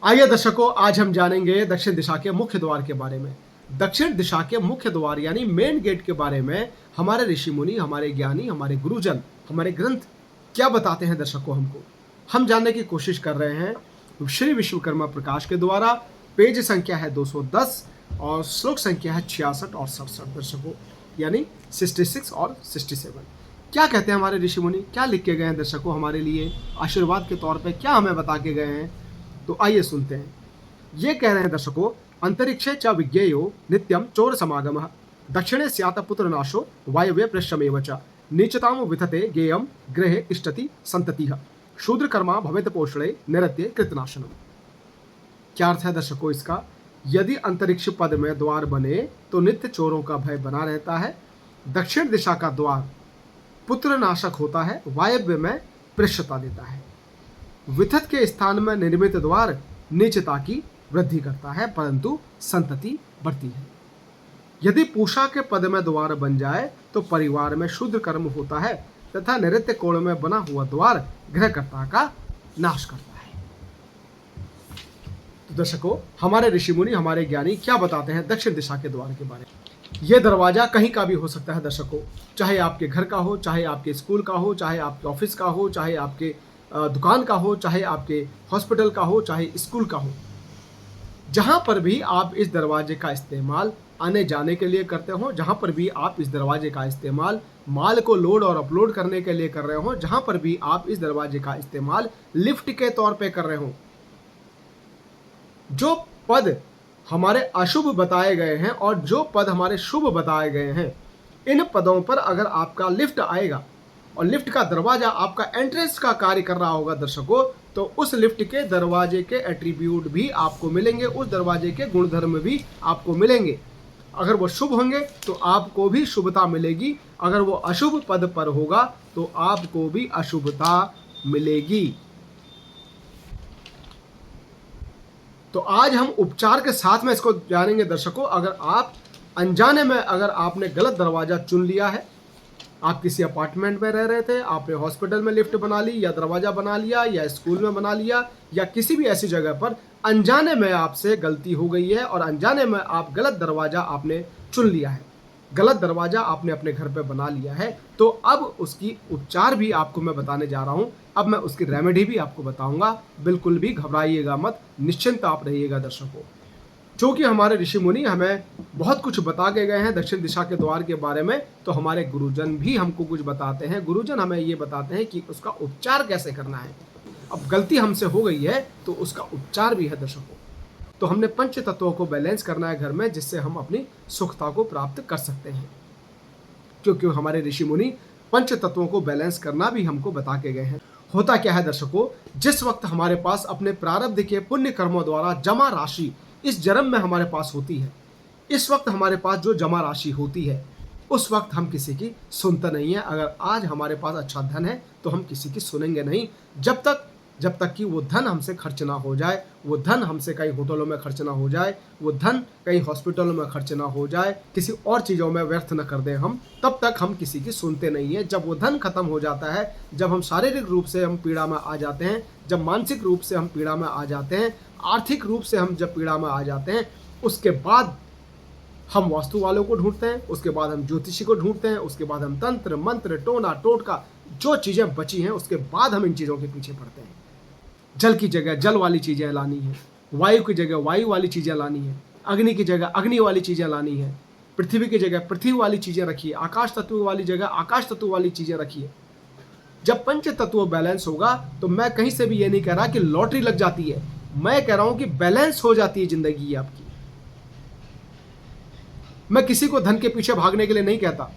आइए दर्शकों, आज हम जानेंगे दक्षिण दिशा के मुख्य द्वार के बारे में। दक्षिण दिशा के मुख्य द्वार यानी मेन गेट के बारे में हमारे ऋषि मुनि, हमारे ज्ञानी, हमारे गुरुजन, हमारे ग्रंथ क्या बताते हैं दर्शकों हमको, हम जानने की कोशिश कर रहे हैं श्री विश्वकर्मा प्रकाश के द्वारा। पेज संख्या है 210 और श्लोक संख्या है 66 और 67 दर्शकों, यानी 66 और 67। क्या कहते हैं हमारे ऋषि मुनि, क्या लिख के गए हैं दर्शकों हमारे लिए आशीर्वाद के तौर पे, क्या हमें बता के गए हैं, तो आइए सुनते हैं। ये कह रहे हैं दर्शकों, अंतरिक्षे च विज्ञेयो नित्यम चोर समागमः दक्षिणे स्यात् पुत्र नाशो वायव्ये पृष्ठमेव च नीचताम विथते गेयम गृहे तिष्ठति संततिः शूद्र कर्मा भवेत पोषणे निरत्ये कृतनाशनम। क्या अर्थ है दर्शकों इसका? यदि अंतरिक्ष पद में द्वार बने तो नित्य चोरों का भय बना रहता है। दक्षिण दिशा का द्वार पुत्र नाशक होता है, वायव्य में पृष्ठता देता है। विथत के स्थान में निर्मित द्वार नीचता की वृद्धि करता है, परंतु संतति बढ़ती है। यदि पूषा के पद में द्वार बन जाए तो परिवार में शुद्ध कर्म होता है तथा नैऋत्य कोण में बना हुआ द्वार गृहकर्ता का नाश करता है। तो दर्शकों, हमारे ऋषि मुनि, हमारे ज्ञानी क्या बताते हैं दक्षिण दिशा के द्वार के बारे में। यह दरवाजा कहीं का भी हो सकता है दर्शकों, चाहे आपके घर का हो, चाहे आपके स्कूल का हो, चाहे आपके ऑफिस का हो, चाहे आपके दुकान का हो, चाहे आपके हॉस्पिटल का हो, चाहे स्कूल का हो। जहां पर भी आप इस दरवाजे का इस्तेमाल आने जाने के लिए करते हो, जहां पर भी आप इस दरवाजे का इस्तेमाल माल को लोड और अपलोड करने के लिए कर रहे हो, जहां पर भी आप इस दरवाजे का इस्तेमाल लिफ्ट के तौर पे कर रहे हो, जो पद हमारे अशुभ बताए गए हैं और जो पद हमारे शुभ बताए गए हैं, इन पदों पर अगर आपका लिफ्ट आएगा और लिफ्ट का दरवाजा आपका एंट्रेंस का कार्य कर रहा होगा दर्शकों, तो उस लिफ्ट के दरवाजे के एट्रीब्यूट भी आपको मिलेंगे, उस दरवाजे के गुणधर्म भी आपको मिलेंगे। अगर वो शुभ होंगे तो आपको भी शुभता मिलेगी, अगर वो अशुभ पद पर होगा तो आपको भी अशुभता मिलेगी। तो आज हम उपचार के साथ में इसको जानेंगे दर्शकों। अगर आप अनजाने में अगर आपने गलत दरवाजा चुन लिया है, आप किसी अपार्टमेंट में रह रहे थे, आपने हॉस्पिटल में लिफ्ट बना ली या दरवाजा बना लिया या स्कूल में बना लिया या किसी भी ऐसी जगह पर अनजाने में आपसे गलती हो गई है और अनजाने में आप गलत दरवाजा आपने चुन लिया है, गलत दरवाजा आपने अपने घर पे बना लिया है, तो अब उसकी उपचार भी आपको मैं बताने जा रहा हूं। अब मैं उसकी रेमेडी भी आपको बताऊंगा। बिल्कुल भी घबराइएगा मत, निश्चिंत आप रहिएगा दर्शकों, क्योंकि हमारे ऋषि मुनि हमें बहुत कुछ बता के गए हैं दक्षिण दिशा के द्वार के बारे में, तो हमारे गुरुजन भी हमको कुछ बताते हैं। गुरुजन हमें ये बताते हैं कि उसका उपचार कैसे करना है। अब गलती हमसे हो गई है तो उसका उपचार भी है दर्शकों। तो हमने पंच तत्वों को बैलेंस करना है घर में, जिससे हम अपनी सुखता को प्राप्त कर सकते हैं, क्योंकि हमारे ऋषि मुनि पंच तत्वों को बैलेंस करना भी हमको बता के गए हैं। होता क्या है दर्शकों, जिस वक्त हमारे पास अपने प्रारब्ध के पुण्य कर्मों द्वारा जमा राशि इस जन्म में हमारे पास होती है, इस वक्त हमारे पास जो जमा राशि होती है, उस वक्त हम किसी की सुनते नहीं है। अगर आज हमारे पास अच्छा धन है तो हम किसी की सुनेंगे नहीं, जब तक कि वो धन हमसे खर्च ना हो जाए, वो धन हमसे कहीं होटलों में खर्च ना हो जाए, वो धन कहीं हॉस्पिटलों में खर्च ना हो जाए, किसी और चीज़ों में व्यर्थ न कर दें हम, तब तक हम किसी की सुनते नहीं है। जब वो धन खत्म हो जाता है, जब हम शारीरिक रूप से हम पीड़ा में आ जाते हैं, जब मानसिक रूप से हम पीड़ा में आ जाते हैं, आर्थिक रूप से हम जब पीड़ा में आ जाते हैं, उसके बाद हम वास्तु वालों को ढूंढते हैं, उसके बाद हम ज्योतिषी को ढूंढते हैं, उसके बाद हम तंत्र मंत्र टोना टोटका जो चीज़ें बची हैं उसके बाद हम इन चीज़ों के पीछे पड़ते हैं। जल की जगह जल वाली चीज़ें लानी है, वायु की जगह वायु वाली चीज़ें लानी है, अग्नि की जगह अग्नि वाली चीज़ें लानी है, पृथ्वी की जगह पृथ्वी वाली चीज़ें रखिए, आकाश तत्व वाली जगह आकाश तत्व वाली चीज़ें रखिए। जब पंच तत्व बैलेंस होगा तो मैं कहीं से भी ये नहीं कह रहा कि लॉटरी लग जाती है, मैं कह रहा हूं कि बैलेंस हो जाती है जिंदगी आपकी। मैं किसी को धन के पीछे भागने के लिए नहीं कहता,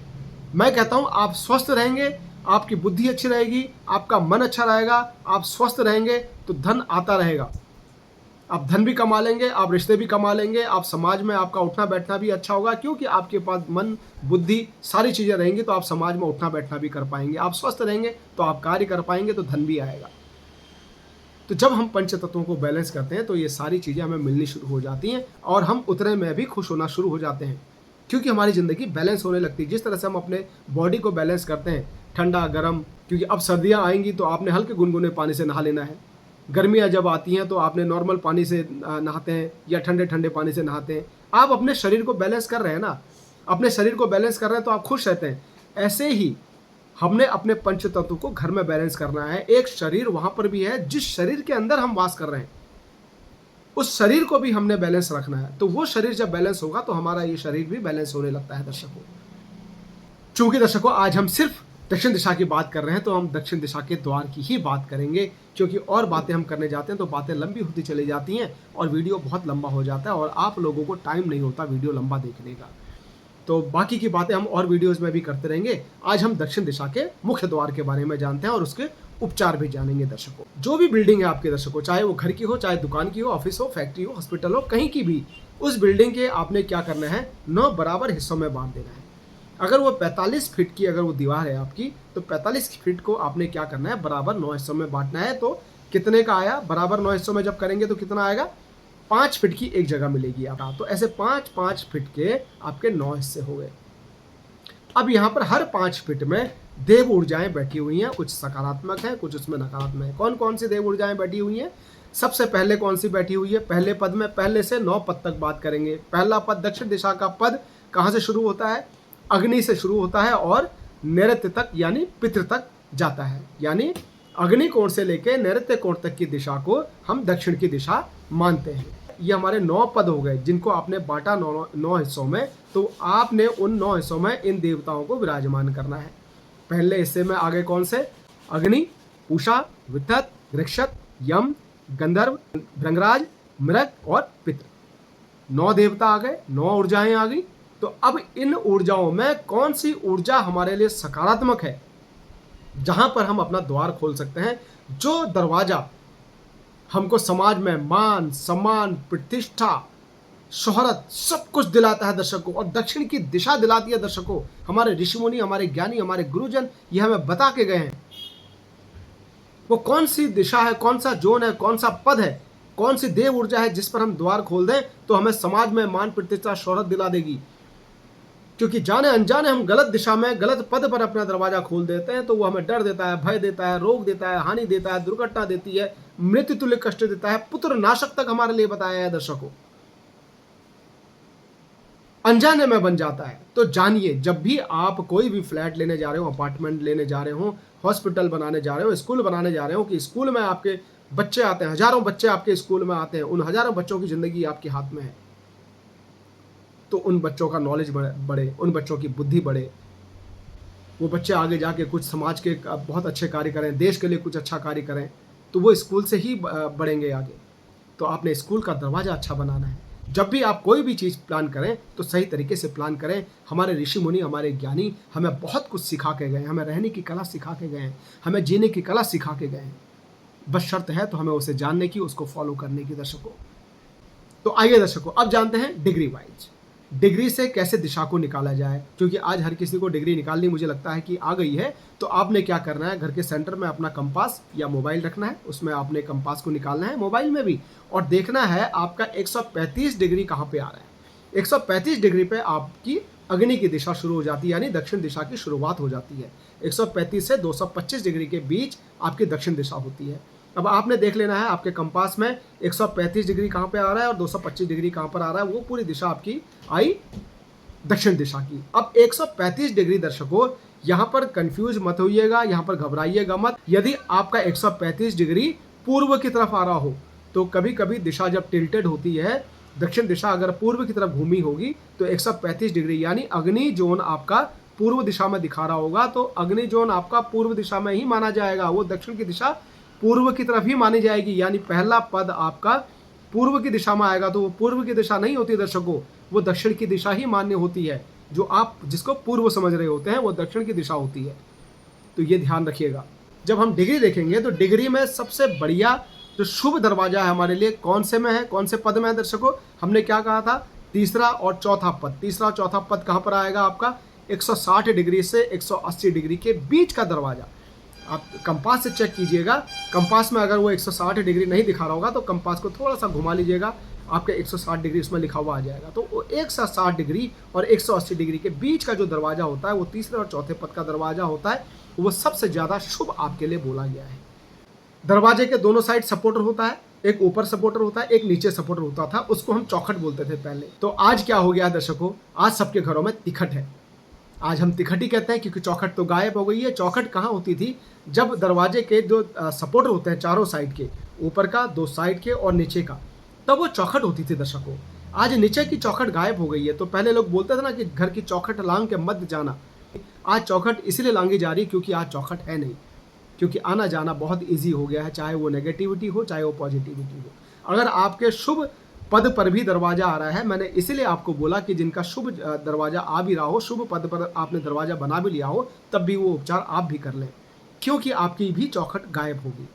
मैं कहता हूं आप स्वस्थ रहेंगे, आपकी बुद्धि अच्छी रहेगी, आपका मन अच्छा रहेगा, आप स्वस्थ रहेंगे तो धन आता रहेगा। आप धन भी कमा लेंगे, आप रिश्ते भी कमा लेंगे, आप समाज में आपका उठना बैठना भी अच्छा होगा, क्योंकि आपके पास मन बुद्धि सारी चीज़ें रहेंगी तो आप समाज में उठना बैठना भी कर पाएंगे। आप स्वस्थ रहेंगे तो आप कार्य कर पाएंगे, तो धन भी आएगा। तो जब हम पंच तत्वों को बैलेंस करते हैं तो ये सारी चीज़ें हमें मिलनी शुरू हो जाती हैं और हम उतने में भी खुश होना शुरू हो जाते हैं, क्योंकि हमारी ज़िंदगी बैलेंस होने लगती है। जिस तरह से हम अपने बॉडी को बैलेंस करते हैं, ठंडा गर्म, क्योंकि अब सर्दियाँ आएंगी तो आपने हल्के गुनगुने पानी से नहा लेना है, गर्मियाँ जब आती हैं तो आपने नॉर्मल पानी से नहाते हैं या ठंडे ठंडे पानी से नहाते हैं। आप अपने शरीर को बैलेंस कर रहे हैं ना, अपने शरीर को बैलेंस कर रहे हैं तो आप खुश रहते हैं। ऐसे ही हमने अपने पंच तत्व को घर में बैलेंस करना है। एक शरीर वहाँ पर भी है जिस शरीर के अंदर हम वास कर रहे हैं, उस शरीर को भी हमने बैलेंस रखना है। तो वो शरीर जब बैलेंस होगा तो हमारा ये शरीर भी बैलेंस होने लगता है दर्शकों। चूंकि दर्शकों आज हम सिर्फ दक्षिण दिशा की बात कर रहे हैं तो हम दक्षिण दिशा के द्वार की ही बात करेंगे, क्योंकि और बातें हम करने जाते हैं तो बातें लंबी होती चली जाती हैं और वीडियो बहुत लंबा हो जाता है और आप लोगों को टाइम नहीं होता वीडियो लंबा देखने का। तो बाकी की बातें हम और वीडियोस में भी करते रहेंगे। आज हम दक्षिण दिशा के मुख्य द्वार के बारे में जानते हैं और उसके उपचार भी जानेंगे दर्शकों। जो भी बिल्डिंग है आपके दर्शकों, चाहे वो घर की हो, चाहे दुकान की हो, ऑफिस हो, फैक्ट्री हो, हॉस्पिटल हो, कहीं की भी, उस बिल्डिंग के आपने क्या करना है, 9 बराबर हिस्सों में बांट देना है। अगर वो 45 फीट की अगर वो दीवार है आपकी, तो 45 फीट को आपने क्या करना है, बराबर 9 हिस्सों में बांटना है। तो कितने का आया, बराबर 9 हिस्सों में जब करेंगे तो कितना आएगा, 5 फीट की एक जगह मिलेगी आपको। तो ऐसे 5-5 फीट के आपके 9 हिस्से हो गए। अब यहाँ पर हर 5 फीट में देव ऊर्जाएं बैठी हुई हैं, कुछ सकारात्मक है, कुछ उसमें नकारात्मक है। कौन कौन सी देव ऊर्जाएं बैठी हुई हैं? सबसे पहले कौन सी बैठी हुई है? पहले पद में, पहले से 9 पद तक बात करेंगे। पहला पद, दक्षिण दिशा का पद कहाँ से शुरू होता है? अग्नि से शुरू होता है और नैऋत्य तक यानी पितृ तक जाता है। यानी अग्नि कोण से लेकर नैऋत्य कोण तक की दिशा को हम दक्षिण की दिशा मानते हैं। ये हमारे 9 पद हो गए जिनको आपने बांटा 9 हिस्सों में। तो आपने उन 9 हिस्सों में इन देवताओं को विराजमान करना है। पहले हिस्से में आगे कौन से? अग्नि, पूषा, वितत, ऋक्षत, यम, गंधर्व, भृंगराज, मृग और पितृ। 9 देवता आ गए, 9 ऊर्जाएं आ गई। तो अब इन ऊर्जाओं में कौन सी ऊर्जा हमारे लिए सकारात्मक है, जहां पर हम अपना द्वार खोल सकते हैं, जो दरवाजा हमको समाज में मान, सम्मान, प्रतिष्ठा, शोहरत सब कुछ दिलाता है दर्शकों, और दक्षिण की दिशा दिलाती है दर्शकों। हमारे ऋषि मुनि, हमारे ज्ञानी, हमारे गुरुजन ये हमें बता के गए हैं। वो कौन सी दिशा है, कौन सा जोन है, कौन सा पद है, कौन सी देव ऊर्जा है जिस पर हम द्वार खोल दें तो हमें समाज में मान, प्रतिष्ठा, शोहरत दिला देगी। क्योंकि जाने अनजाने हम गलत दिशा में, गलत पद पर अपना दरवाजा खोल देते हैं तो वो हमें डर देता है, भय देता है, रोग देता है, हानि देता है, दुर्घटना देती है, मृत्यु तुल्य कष्ट देता है, पुत्र नाशक तक हमारे लिए बताया है दर्शकों। अनजाने में बन जाता है। तो जानिए, जब भी आप कोई भी फ्लैट लेने जा रहे हो, अपार्टमेंट लेने जा रहे हो, हॉस्पिटल बनाने जा रहे हो, स्कूल बनाने जा रहे हो, कि स्कूल में आपके बच्चे आते हैं, हजारों बच्चे आपके स्कूल में आते हैं, उन हजारों बच्चों की जिंदगी आपके हाथ में है। तो उन बच्चों का नॉलेज बढ़े, उन बच्चों की बुद्धि बढ़े, वो बच्चे आगे जाके कुछ समाज के बहुत अच्छे कार्य करें, देश के लिए कुछ अच्छा कार्य करें, तो वो स्कूल से ही बढ़ेंगे आगे। तो आपने स्कूल का दरवाजा अच्छा बनाना है। जब भी आप कोई भी चीज़ प्लान करें तो सही तरीके से प्लान करें। हमारे ऋषि मुनि, हमारे ज्ञानी हमें बहुत कुछ सिखा के गए हैं, हमें रहने की कला सिखा के गए हैं, हमें जीने की कला सिखा के गए हैं। बस शर्त है तो हमें उसे जानने की, उसको फॉलो करने की दर्शकों। तो आइए दर्शकों, अब जानते हैं डिग्री वाइज, डिग्री से कैसे दिशा को निकाला जाए। क्योंकि आज हर किसी को डिग्री निकालनी मुझे लगता है कि आ गई है। तो आपने क्या करना है, घर के सेंटर में अपना कंपास या मोबाइल रखना है, उसमें आपने कंपास को निकालना है मोबाइल में भी, और देखना है आपका 135 डिग्री कहाँ पे आ रहा है। 135 डिग्री पे आपकी अग्नि की दिशा शुरू हो जाती है, यानी दक्षिण दिशा की शुरुआत हो जाती है। 135 से 225 डिग्री के बीच आपकी दक्षिण दिशा होती है। अब आपने देख लेना है आपके कंपास में 135 डिग्री कहाँ पे आ रहा है और 225 डिग्री कहाँ पर आ रहा है। वो पूरी दिशा आपकी आई दक्षिण दिशा की। अब 135 डिग्री दर्शकों, यहाँ पर कंफ्यूज मत होइएगा, यहाँ पर घबराइएगा मत। यदि आपका 135 डिग्री पूर्व की तरफ आ रहा हो, तो कभी कभी दिशा जब टिल्टेड होती है, दक्षिण दिशा अगर पूर्व की तरफ घूमी होगी तो 135 डिग्री यानी अग्नि जोन आपका पूर्व दिशा में दिखा रहा होगा, तो अग्नि जोन आपका पूर्व दिशा में ही माना जाएगा। वो दक्षिण की दिशा पूर्व की तरफ ही मानी जाएगी। यानी पहला पद आपका पूर्व की दिशा में आएगा तो वो पूर्व की दिशा नहीं होती दर्शकों, वो दक्षिण की दिशा ही मान्य होती है। जो आप जिसको पूर्व समझ रहे होते हैं वो दक्षिण की दिशा होती है। तो ये ध्यान रखिएगा। जब हम डिग्री देखेंगे तो डिग्री में सबसे बढ़िया जो शुभ दरवाजा है हमारे लिए कौन से में है, कौन से पद में है दर्शकों? हमने क्या कहा था, तीसरा और चौथा पद। तीसरा और चौथा पद कहाँ पर आएगा आपका? 160 डिग्री से 180 डिग्री के बीच का दरवाजा। आप कंपास से चेक कीजिएगा, कंपास में अगर वो 160 डिग्री नहीं दिखा रहा होगा तो कंपास को थोड़ा सा घुमा लीजिएगा, आपके 160 डिग्री उसमें लिखा हुआ आ जाएगा। तो वो 160 डिग्री और 180 डिग्री के बीच का जो दरवाजा होता है वो तीसरे और चौथे पद का दरवाजा होता है। वो सबसे ज़्यादा शुभ आपके लिए बोला गया है। दरवाजे के दोनों साइड सपोर्टर होता है, एक ऊपर सपोर्टर होता है, एक नीचे सपोर्टर होता था, उसको हम चौखट बोलते थे पहले। तो आज क्या हो गया दर्शकों, आज सबके घरों में तिखट है। आज हम तिखट ही कहते हैं क्योंकि चौखट तो गायब हो गई है। चौखट कहाँ होती थी, जब दरवाजे के जो सपोर्टर होते हैं चारों साइड के, ऊपर का, दो साइड के और नीचे का, तब वो चौखट होती थी दर्शकों। आज नीचे की चौखट गायब हो गई है। तो पहले लोग बोलते थे ना कि घर की चौखट लांग के मत जाना। आज चौखट इसलिए लांगी जा रही है क्योंकि आज चौखट है नहीं, क्योंकि आना जाना बहुत ईजी हो गया है, चाहे वो नेगेटिविटी हो चाहे वो पॉजिटिविटी हो। अगर आपके शुभ पद पर भी दरवाजा आ रहा है, मैंने इसीलिए आपको बोला कि जिनका शुभ दरवाजा आ भी रहा हो, शुभ पद पर आपने दरवाजा बना भी लिया हो, तब भी वो उपचार आप भी कर लें, क्योंकि आपकी भी चौखट गायब होगी।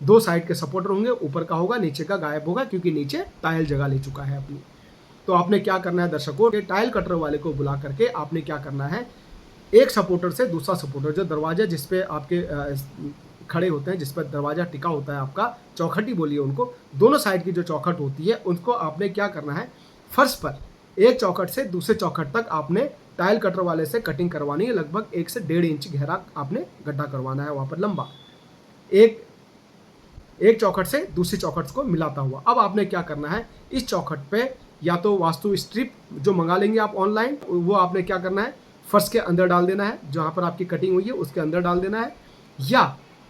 दो साइड के सपोर्टर होंगे, ऊपर का होगा, नीचे का गायब होगा, क्योंकि नीचे टाइल जगह ले चुका है अपनी। तो आपने क्या करना है दर्शकों, टाइल कटर वाले को बुला करके आपने क्या करना है, एक सपोर्टर से दूसरा सपोर्टर, जो दरवाजा जिसपे आपके खड़े होते हैं, जिस पर दरवाजा टिका होता है आपका, चौखटी बोलिए उनको, दोनों साइड की जो चौखट होती है उनको आपने क्या करना है, फर्श पर एक चौखट से दूसरे चौखट तक आपने टाइल कटर वाले से कटिंग करवानी है। लगभग 1 से 1.5 इंच गहरा आपने गड्ढा करवाना है वहाँ पर लंबा, एक चौखट से दूसरी चौखट को मिलाता हुआ। अब आपने क्या करना है, इस चौखट पे या तो वास्तु स्ट्रिप जो मंगा लेंगे आप ऑनलाइन, वो आपने क्या करना है, फर्श के अंदर डाल देना है, जहाँ पर आपकी कटिंग हुई है उसके अंदर डाल देना है, या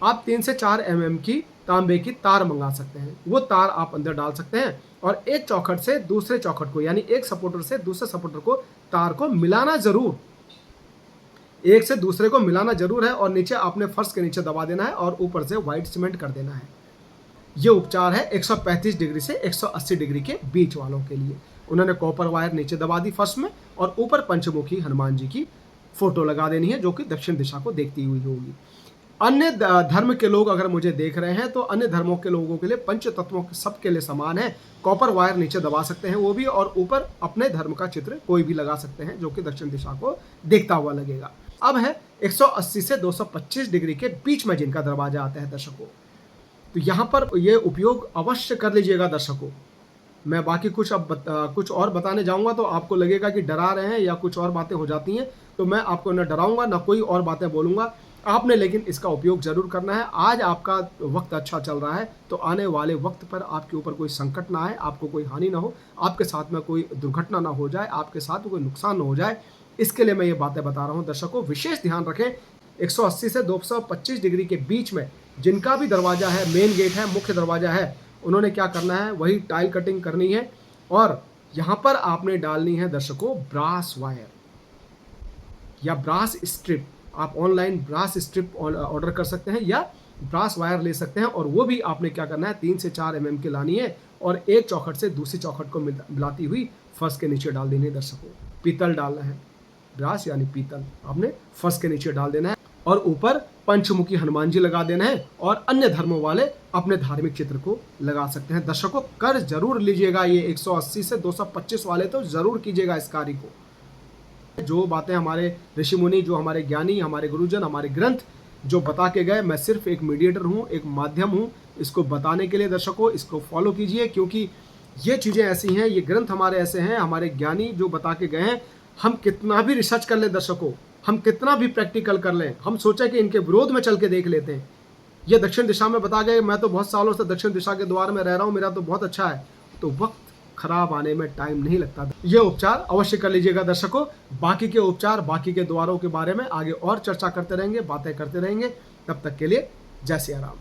आप 3 से 4 mm की तांबे की तार मंगा सकते हैं, वो तार आप अंदर डाल सकते हैं। और एक चौखट से दूसरे चौखट को, यानी एक सपोर्टर से दूसरे सपोर्टर को, तार को मिलाना जरूर, एक से दूसरे को मिलाना जरूर है। और नीचे आपने फर्श के नीचे दबा देना है और ऊपर से व्हाइट सीमेंट कर देना है। ये उपचार है 135 डिग्री से 180 डिग्री के बीच वालों के लिए। उन्होंने कॉपर वायर नीचे दबा दी फर्श में, और ऊपर पंचमुखी हनुमान जी की फोटो लगा देनी है, जो कि दक्षिण दिशा को देखती हुई होगी। अन्य धर्म के लोग अगर मुझे देख रहे हैं, तो अन्य धर्मों के लोगों के लिए पंच तत्वों सबके लिए समान है। कॉपर वायर नीचे दबा सकते हैं वो भी, और ऊपर अपने धर्म का चित्र कोई भी लगा सकते हैं, जो कि दक्षिण दिशा को देखता हुआ लगेगा। अब है 180 से 225 डिग्री के बीच में जिनका दरवाजा आता है दर्शकों, तो यहाँ पर ये उपयोग अवश्य कर लीजिएगा दर्शकों। मैं बाकी कुछ कुछ और बताने जाऊंगा तो आपको लगेगा कि डरा रहे हैं या कुछ और बातें हो जाती हैं, तो मैं आपको न डराऊंगा ना कोई और बातें बोलूंगा। आपने लेकिन इसका उपयोग जरूर करना है। आज आपका वक्त अच्छा चल रहा है, तो आने वाले वक्त पर आपके ऊपर कोई संकट ना आए, आपको कोई हानि ना हो, आपके साथ में कोई दुर्घटना ना हो जाए, आपके साथ कोई नुकसान ना हो जाए, इसके लिए मैं ये बातें बता रहा हूँ दर्शकों। विशेष ध्यान रखें, 180 से 225 डिग्री के बीच में जिनका भी दरवाजा है, मेन गेट है, मुख्य दरवाजा है, उन्होंने क्या करना है, वही टाइल कटिंग करनी है। और यहाँ पर आपने डालनी है दर्शकों ब्रास वायर या ब्रास स्ट्रिप। आप ऑनलाइन ब्रास स्ट्रिप ऑर्डर कर सकते हैं या ब्रास वायर ले सकते हैं, और वो भी आपने क्या करना है, 3 से 4 mm की लानी है, और एक चौखट से दूसरी चौखट को मिलाती हुई फर्श के नीचे डाल देनी है दर्शकों। पीतल डालना है, ब्रास यानी पीतल आपने फर्श के नीचे डाल देना है, और ऊपर पंचमुखी हनुमान जी लगा देना है, और अन्य धर्मों वाले अपने धार्मिक चित्र को लगा सकते हैं। दर्शकों कर जरूर लीजिएगा, ये 180 से 225 वाले तो जरूर कीजिएगा इस कार्य को। जो बातें हमारे ऋषि मुनि, जो हमारे ज्ञानी, हमारे गुरुजन, हमारे ग्रंथ जो बता के गए, मैं सिर्फ एक मीडिएटर हूँ, एक माध्यम हूँ इसको बताने के लिए। दर्शकों इसको फॉलो कीजिए, क्योंकि ये चीज़ें ऐसी हैं, ये ग्रंथ हमारे ऐसे हैं, हमारे ज्ञानी जो बता के गए हैं, हम कितना भी रिसर्च कर लें दर्शकों, हम कितना भी प्रैक्टिकल कर लें, हम सोचें कि इनके विरोध में चल के देख लेते हैं, ये दक्षिण दिशा में बता गए, मैं तो बहुत सालों से दक्षिण दिशा के द्वार में रह रहा हूँ, मेरा तो बहुत अच्छा है, तो वक्त खराब आने में टाइम नहीं लगता। ये उपचार अवश्य कर लीजिएगा दर्शकों। बाकी के उपचार, बाकी के द्वारों के बारे में आगे और चर्चा करते रहेंगे, बातें करते रहेंगे। तब तक के लिए जय सिया राम।